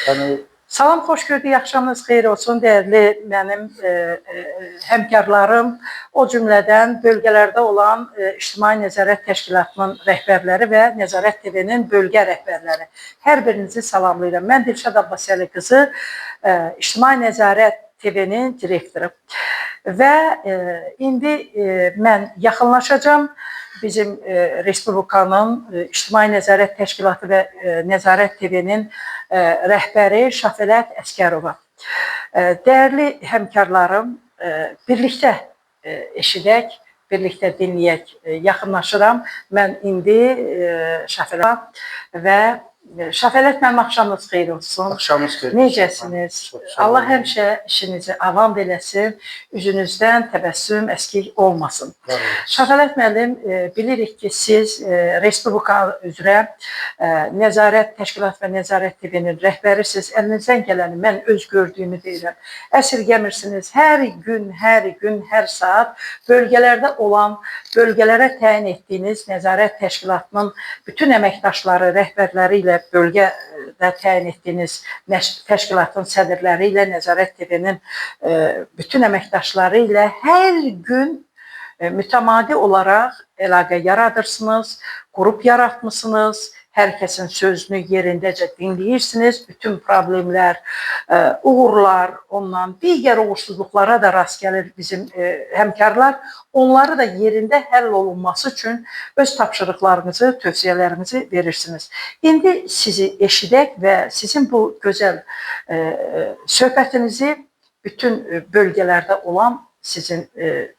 Yəni Salam, xoş gördük, axşamınız xeyir olsun, dəyərli mənim həmkarlarım, o cümlədən bölgələrdə olan İctimai Nəzarət Təşkilatının rəhbərləri və Nəzarət TV-nin bölgə rəhbərləri. Hər birinizi salamlayıram. Mən Dilşad Abbasəli qızı, İctimai Nəzarət TV-nin direktoru. Və indi mən yaxınlaşacağım bizim Respublikanın İctimai Nəzarət Təşkilatı və Nəzarət TV-nin rəhbəri Şafələt Əskərova. Dəyərli həmkarlarım, birlikdə eşidək, birlikdə dinləyək, yaxınlaşıram. Mən indi Şafələt və Şafələt, mənim axşamınız xeyir olsun. Axşamınız xeyir olsun. Necəsiniz? Allah həmişə işinizi avam eləsin, üzünüzdən təbəssüm əskik olmasın. Şafələt müəllim, bilirik ki, siz Respublika üzrə Nəzarət Təşkilat və Nəzarət TV-nin rəhbərisiniz. Əlinizdən gələni mən öz gördüyümü deyirəm. Əsirgəmirsiniz. Hər gün, hər saat bölgələrdə olan, bölgələrə təyin etdiyiniz Nəzarət Təşkilatının bütün əməkdaşları, rəhbərləri ilə, bölgədə təyin etdiyiniz təşkilatın sədrləri ilə, Nəzarət TV-nin bütün əməkdaşları ilə hər gün mütəmadi olaraq əlaqə yaradırsınız, qrup yaratmışsınız, hər kəsin sözünü yerindəcə dinləyirsiniz, bütün problemlər, uğurlar, ondan digər uğursuzluqlara da rast gəlir bizim həmkarlar. Onları da yerində həll olunması üçün öz tapşırıqlarınızı, tövsiyələrinizi verirsiniz. İndi sizi eşidək və sizin bu gözəl söhbətinizi bütün bölgələrdə olan sizin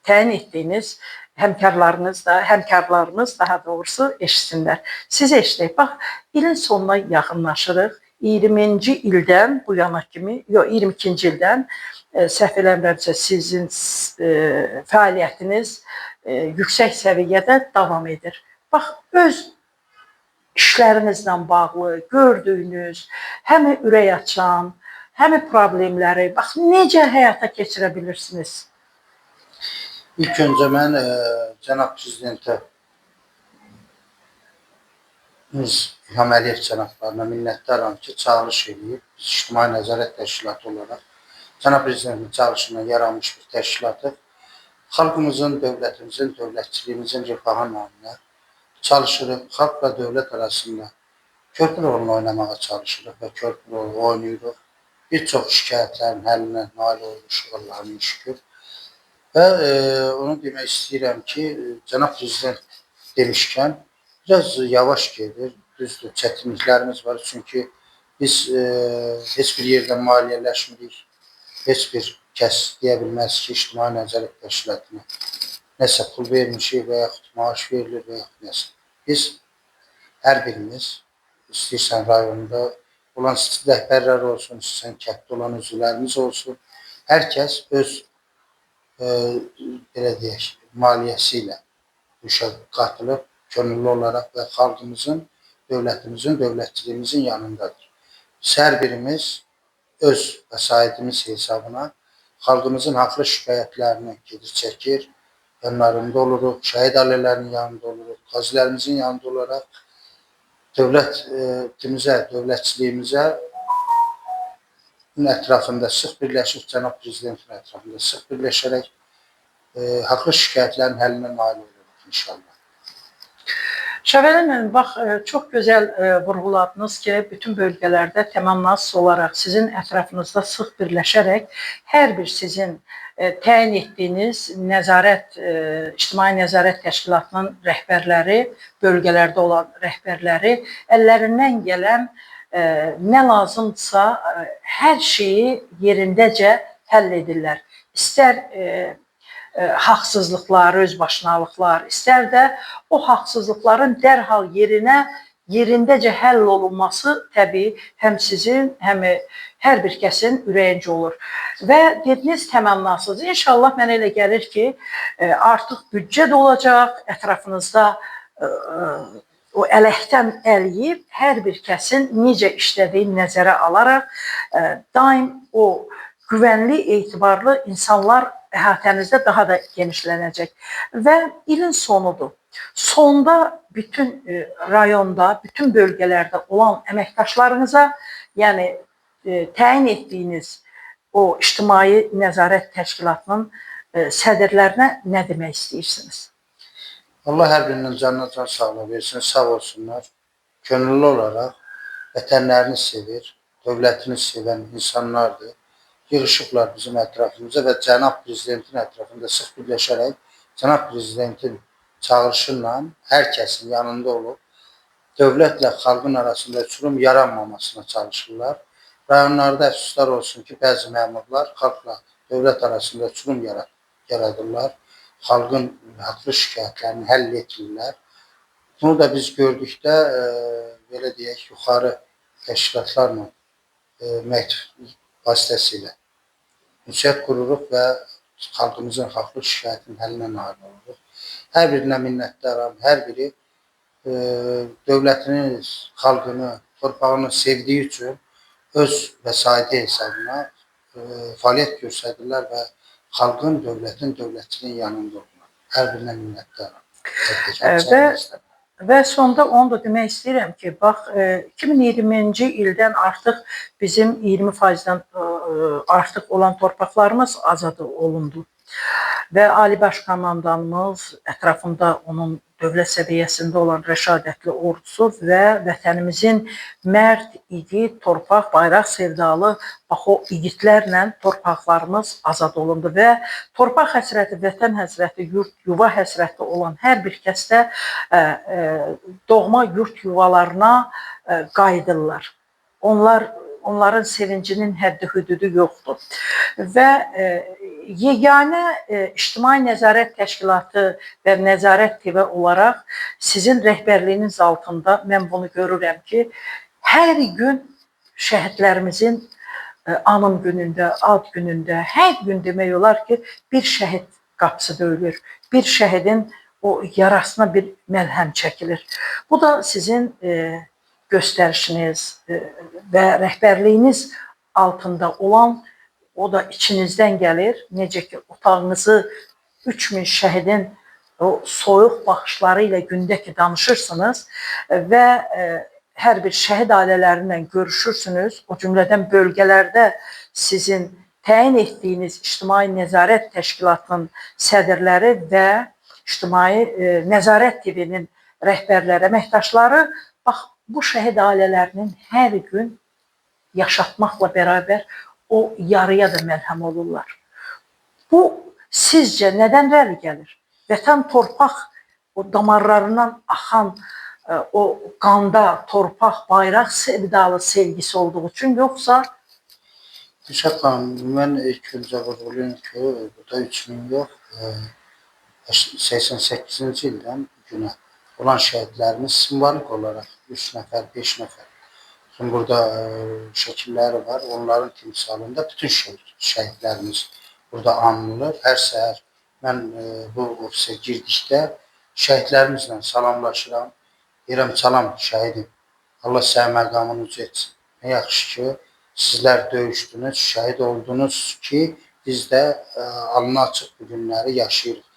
təyin etdiyiniz həmkarlarınız daha doğrusu eşitsinlər. Sizi eşidək. Bax, ilin sonuna yaxınlaşırıq. 20-ci ildən bu yana kimi, yox 22-ci ildən səhv eləmirəmsə sizin fəaliyyətiniz yüksək səviyyədə davam edir. Bax, öz işlərinizlə bağlı gördüyünüz, həm ürək açan, həm problemləri, bax, necə həyata keçirə bilirsiniz? İlk öncə mən cənab prezidentə İlham Əliyev cənablarına minnətdaram ki, çağırış edib, İctimai Nəzarət Təşkilatı olaraq cənab prezidentin çağırışından yaranmış bir təşkilatı xalqımızın, dövlətimizin, dövlətçiliyimizin rifahı naminə çalışırıq, xalqla dövlət arasında körpü rolunu oynamağa çalışırıq və körpü rolu oynayırıq. Bir çox şikayətlərin həllinə nail olmuşuq, Allah'ın şükür. Və onu demək istəyirəm ki, cənab prezident demişkən, biraz yavaş gedir, düzdür, çətinliklərimiz var. Çünki biz heç bir yerdən maliyyələşmirik, heç bir kəs deyə bilməz ki, İctimai Nəzarət Təşkilatına nəsə pul vermişik və yaxud maaş verilir və yaxud nəsə. Biz hər birimiz, istəyirsən rayonda olan rəhbərlər olsun, istəyirsən kənddə olan üzvlərimiz olsun, hər kəs öz belə deyək, maliyyəsi ilə bu işə qatılıb, könüllü olaraq və xalqımızın, dövlətimizin, dövlətçiliyimizin yanındadır. Biz hər birimiz öz vəsaitimiz hesabına xalqımızın haqlı şikayətlərini gedir, çəkir, yanlarında oluruq, şəhid ailələrinin yanında oluruq, qazilərimizin yanında olaraq dövlətimizə, dövlətçiliyimizə ətrafında sıx birləşib, cənab prezidentin ətrafında sıx birləşərək haqlı şikayətlərin həllinə nail oluruq inşallah. Şafələt müəllim, bax, çox gözəl vurğuladınız ki, bütün bölgələrdə təmənnasız olaraq sizin ətrafınızda sıx birləşərək hər bir sizin təyin etdiyiniz İctimai Nəzarət Təşkilatının rəhbərləri, bölgələrdə olan rəhbərləri əllərindən gələn nə lazımdırsa hər şeyi yerindəcə həll edirlər. İstər haqsızlıqlar, özbaşınalıqlar, istər də o haqsızlıqların dərhal yerindəcə həll olunması təbii həm sizin, həm hər bir kəsin ürəyincə olur. Və dediniz təmənnasız. İnşallah mənə elə gəlir ki, artıq büdcə də olacaq, ətrafınızda o ələkdən əliyib, hər bir kəsin necə işlədiyini nəzərə alaraq, daim o güvənli, etibarlı insanlar əhatənizdə daha da genişlənəcək. Və ilin sonudur. Sonda bütün rayonda, bütün bölgələrdə olan əməkdaşlarınıza, yəni təyin etdiyiniz o ictimai nəzarət təşkilatının sədrlərinə nə demək istəyirsiniz? Allah hər birinin canına can sağlığı versin, sağ olsunlar. Könüllü olaraq vətənlərini sevir, dövlətini sevən insanlardır. Yığışıblar bizim ətrafımıza və cənab prezidentin ətrafında sıx birləşərək cənab prezidentin çağırışı ilə hər kəsin yanında olub, dövlətlə xalqın arasında uçurum yaranmamasına çalışırlar. Rayonlarda əfsuslar olsun ki, bəzi məmurlar xalqla dövlət arasında uçurum yaradırlar. Xalqın haqlı şikayətlərini həll etmirlər. Bunu da biz gördükdə, belə deyək, yuxarı təşkilatlarla məktub vasitəsilə ünsiyyət qururuq və xalqımızın haqlı şikayətinin həllinə nail oluruq. Hər birinə minnətdaram, hər biri dövlətini, xalqını, torpağını sevdiyi üçün öz vəsaiti hesabına fəaliyyət göstərirlər və xalqın, dövlətin, dövlətçinin yanında olurlar. Hər birinə minnətdaram. Və sonda onu da demək istəyirəm ki, bax, 2020-ci ildən artıq bizim 20%-dən artıq olan torpaqlarımız azad olundu. Və Ali Baş Komandanımız ətrafında onun dövlət səviyyəsində olan rəşadətli ordusu və vətənimizin mərd, igid, torpaq, bayraq sevdalı bax o igidlərlə torpaqlarımız azad olundu və torpaq həsrəti, vətən həsrəti, yurt, yuva həsrəti olan hər bir kəsdə doğma yurt yuvalarına qayıdırlar. Onların sevincinin həddi-hüdudu yoxdur. Və yeganə İctimai Nəzarət Təşkilatı və Nəzarət TV olaraq sizin rəhbərliyiniz altında mən bunu görürəm ki, hər gün şəhidlərimizin anım günündə, ad günündə, hər gün demək olar ki, bir şəhid qapısı döyülür. Bir şəhidin o yarasına bir məlhəm çəkilir. Bu da sizin göstərişiniz və rəhbərliyiniz altında olan, o da içinizdən gəlir. Necə ki, otağınızı 3000 şəhidin o soyuq baxışları ilə gündə ki danışırsınız və hər bir şəhid ailələrlə görüşürsünüz. O cümlədən bölgələrdə sizin təyin etdiyiniz İctimai Nəzarət Təşkilatının sədrləri və İctimai Nəzarət TV-nin rəhbərləri, əməkdaşları bax, bu şəhid ailələrinin hər gün yaşatmaqla bərabər o yarıya da məlhəm olurlar. Bu sizcə nədən irəli gəlir? Vətən, torpaq, o damarlarından axan o qanda, torpaq, bayraq sevdalı sevgisi olduğu üçün, yoxsa? Gülşah xanım, mən ilk öncə vurğulayım ki, burada 3000 yox, 88-ci ildən günə olan şəhidlərimiz simvolik olaraq 3 nəfər, 5 nəfər. Şimdi burada şəkilləri var, onların timsalında bütün şəhidlərimiz burada anılır. Hər səhər mən bu ofisə girdikdə şəhidlərimizlə salamlaşıram. Deyirəm, salam şəhidim, Allah sənin məqamını uca etsin. Nə yaxşı ki, sizlər döyüşdünüz, şəhid oldunuz ki, biz də alnı açıq bu günləri yaşayırıq.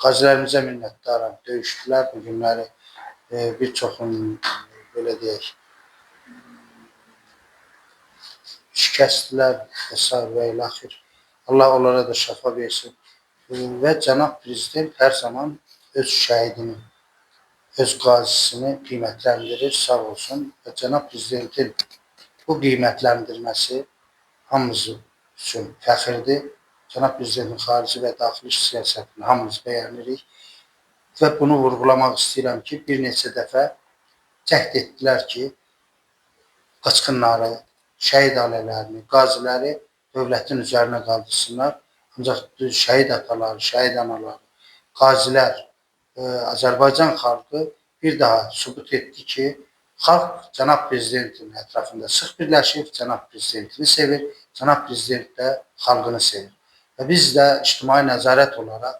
Qazilərimizə minnətdaram, döyüşdülər bu günləri, bir çoxun, belə deyək, şikəstdilər və ilə axir. Allah onlara da şəfa versin. Və cənab prezident hər zaman öz şəhidini, öz qazisini qiymətləndirir, sağ olsun. Və cənab prezidentin bu qiymətləndirməsi hamımız üçün fəxirdir. Cənab prezidentin xarici və daxili siyasətini hamımız bəyənirik. Və bunu vurğulamaq istəyirəm ki, bir neçə dəfə cəhd etdilər ki, qaçqınları, şəhid ailələrini, qaziləri dövlətin üzərinə qaldırsınlar. Ancaq şəhid ataları, şəhid anaları, qazilər, Azərbaycan xalqı bir daha sübut etdi ki, xalq cənab prezidentin ətrafında sıx birləşir, cənab prezidentini sevir, cənab prezident də xalqını sevir. Və biz də ictimai nəzarət olaraq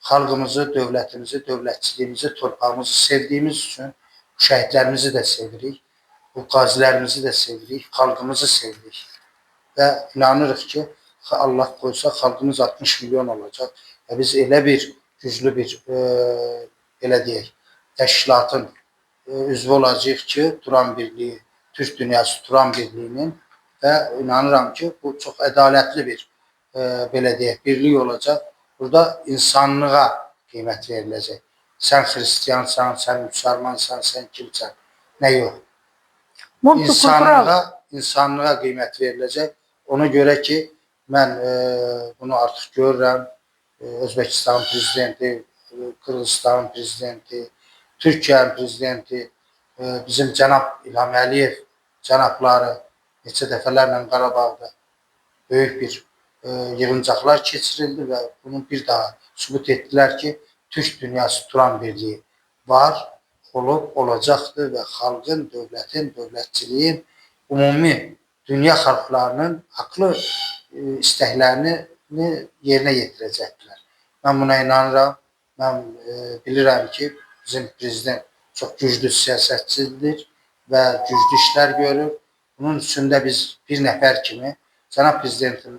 xalqımızı, dövlətimizi, dövlətçiliyimizi, torpağımızı sevdiyimiz üçün şəhidlərimizi də sevirik. Bu qazilərimizi də sevirik, xalqımızı sevirik və inanırıq ki, Allah qoysa xalqımız 60 milyon olacaq və biz elə bir güclü bir, belə deyək, təşkilatın üzvü olacaq ki, Turan Birliyi, Türk Dünyası Turan Birliyinin və inanıram ki, bu çox ədalətli bir belə deyək, birlik olacaq. Burada insanlığa qiymət veriləcək. Sən xristiyansan, sən müsəlmansan, sən kimsən, nə yox. İnsanlığa qiymət veriləcək. Ona görə ki, mən bunu artıq görürəm. Özbəkistan prezidenti, Qırğızistan prezidenti, Türkiyənin prezidenti, bizim cənab İlham Əliyev cənabları neçə dəfələrlə Qarabağda böyük bir yığıncaqlar keçirildi və bunu bir daha sübut etdilər ki, Türk dünyası Turan Birliyi var, olub, olacaqdır və xalqın, dövlətin, dövlətçiliyin, ümumi dünya xalqlarının haqlı istəklərini yerinə yetirəcəkdilər. Mən buna inanıram. Mən bilirəm ki, bizim prezident çox güclü siyasətçidir və güclü işlər görür. Bunun üstündə biz bir nəfər kimi cənab prezidentin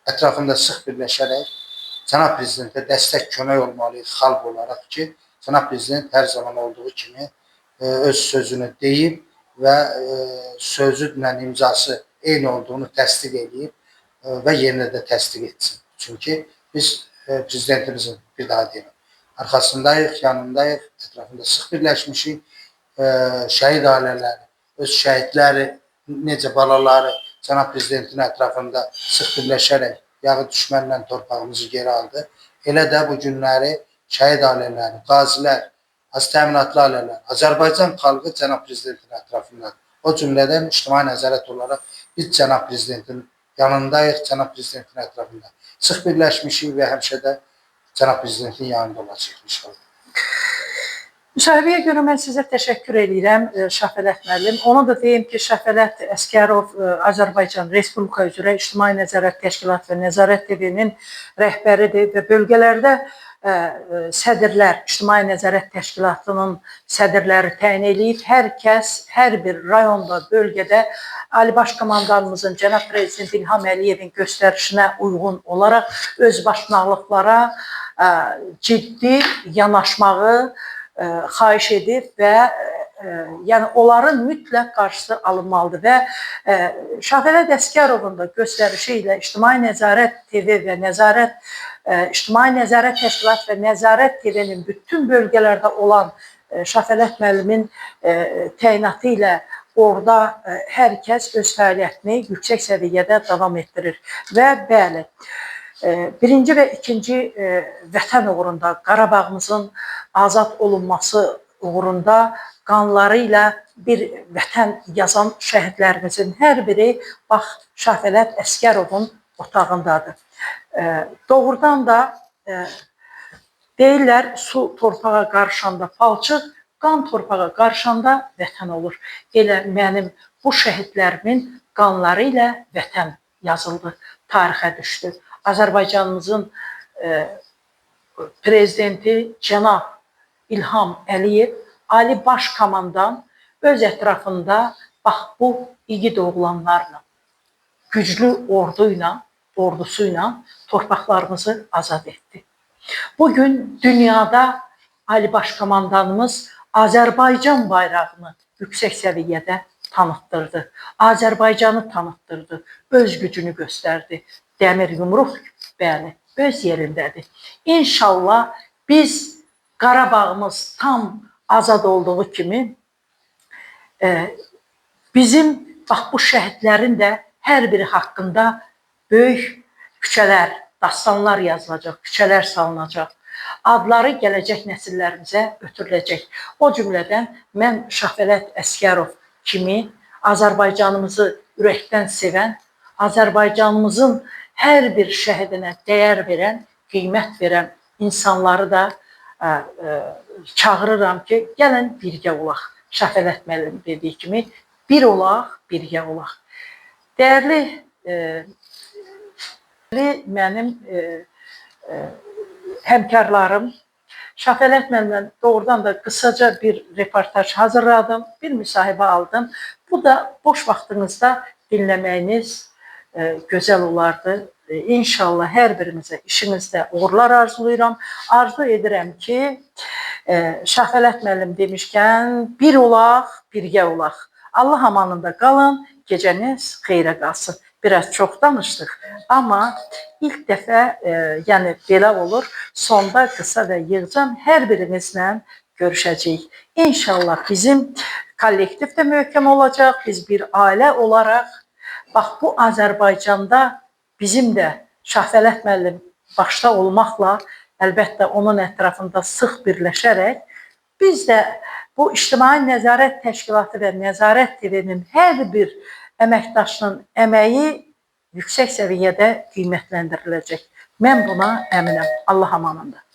ətrafında sıx birləşərək cənab prezidentə dəstək kömək olmalıyıq xalq olaraq ki, cənab prezident hər zaman olduğu kimi öz sözünü deyib və sözüdlə imzası eyni olduğunu təsdiq edib və yerinə də təsdiq etsin. Çünki biz prezidentimizin bir daha deyirəm, arxasındayıq, yanındayıq, ətrafında sıx birləşmişik. Şəhid ailələri, öz şəhidləri, necə balaları cənab prezidentin ətrafında sıx birləşərək yağı düşmənlə torpağımızı geri aldı. Elə də bu günləri şəhid ailələri, qazilər, az təminatlı ailələr, Azərbaycan xalqı cənab prezidentin ətrafındadır. O cümlədən ictimai nəzarət olaraq biz cənab prezidentin yanındayıq, cənab prezidentin ətrafında sıx birləşmişik və həmişə də cənab prezidentin yanında olacaq inşallah. Müsahibəyə görə mən sizə təşəkkür edirəm, Şəfələt müəllim. Onu da deyim ki, Şəfələt Əsgərov Azərbaycan Respublika üzrə İctimai Nəzarət Təşkilatı və Nəzarət TV-nin rəhbəridir və bölgələrdə sədrlər, İctimai Nəzarət Təşkilatının sədrləri təyin edib. Hər kəs, hər bir rayonda, bölgədə Ali Baş Komandanımızın, cənab prezident İlham Əliyevin göstərişinə uyğun olaraq öz başlanğıqlara ciddi yanaşmağı xahiş edib və yəni onların mütləq qarşısı alınmalıdır və Şəfələt Əsgərovun da göstərişi ilə İctimai Nəzarət TV və İctimai Nəzarət Təşkilatı və Nəzarət TV-nin bütün bölgələrdə olan Şəfələt müəllimin təyinatı ilə orada hər kəs öz fəaliyyətini yüksək səviyyədə davam etdirir və bəli, birinci və ikinci vətən uğrunda, Qarabağımızın azad olunması uğrunda qanları ilə bir vətən yazan şəhidlərimizin hər biri bax Şəfələt Əsgərovun otağındadır. Doğrudan da deyirlər, su torpağa qarışanda palçıq, qan torpağa qarışanda vətən olur. Elə mənim bu şəhidlərimin qanları ilə vətən yazıldı, tarixə düşdü. Azərbaycanımızın prezidenti cənab İlham Əliyev, Ali Baş Komandan öz ətrafında bax bu igid oğlanlarla, güclü ordusuyla torpaqlarımızı azad etdi. Bugün dünyada Ali Baş Komandanımız Azərbaycan bayrağını yüksək səviyyədə tanıtdırdı. Azərbaycanı tanıtdırdı, öz gücünü göstərdi. Dəmir yumruq, bəli, öz yerindədir. İnşallah biz Qarabağımız tam azad olduğu kimi bizim bax bu şəhidlərin də hər biri haqqında böyük küçələr, dastanlar yazılacaq, küçələr salınacaq. Adları gələcək nəsillərimizə ötürüləcək. O cümlədən mən Şəfələt Əsgərov kimi Azərbaycanımızı ürəkdən sevən, Azərbaycanımızın hər bir şəhidinə dəyər verən, qiymət verən insanları da çağırıram ki, gəlin birgə olaq. Şəfələt müəllim dediyi kimi, bir olaq, birgə olaq. Dəyərli mənim həmkarlarım, Şəfələt müəllimlə doğrudan da qısaca bir reportaj hazırladım, bir müsahibə aldım. Bu da boş vaxtınızda dinləməyiniz gözəl olardı. İnşallah hər birimizə işinizdə uğurlar arzulayıram. Arzu edirəm ki, Şəfələt müəllim demişkən, bir olaq, birgə olaq. Allah amanında qalın, gecəniz xeyrə qalsın. Biraz çox danışdıq, amma ilk dəfə yəni belə olur. Sonda qısa və yığcam hər birinizlə görüşəcəyik. İnşallah bizim kollektiv də möhkəm olacaq. Biz bir ailə olaraq bax bu Azərbaycanda bizim də Şahvələt müəllim başda olmaqla əlbəttə onun ətrafında sıx birləşərək biz də bu İctimai Nəzarət Təşkilatı və Nəzarət TV-nin hər bir əməkdaşının əməyi yüksək səviyyədə qiymətləndiriləcək. Mən buna əminəm. Allah amanında.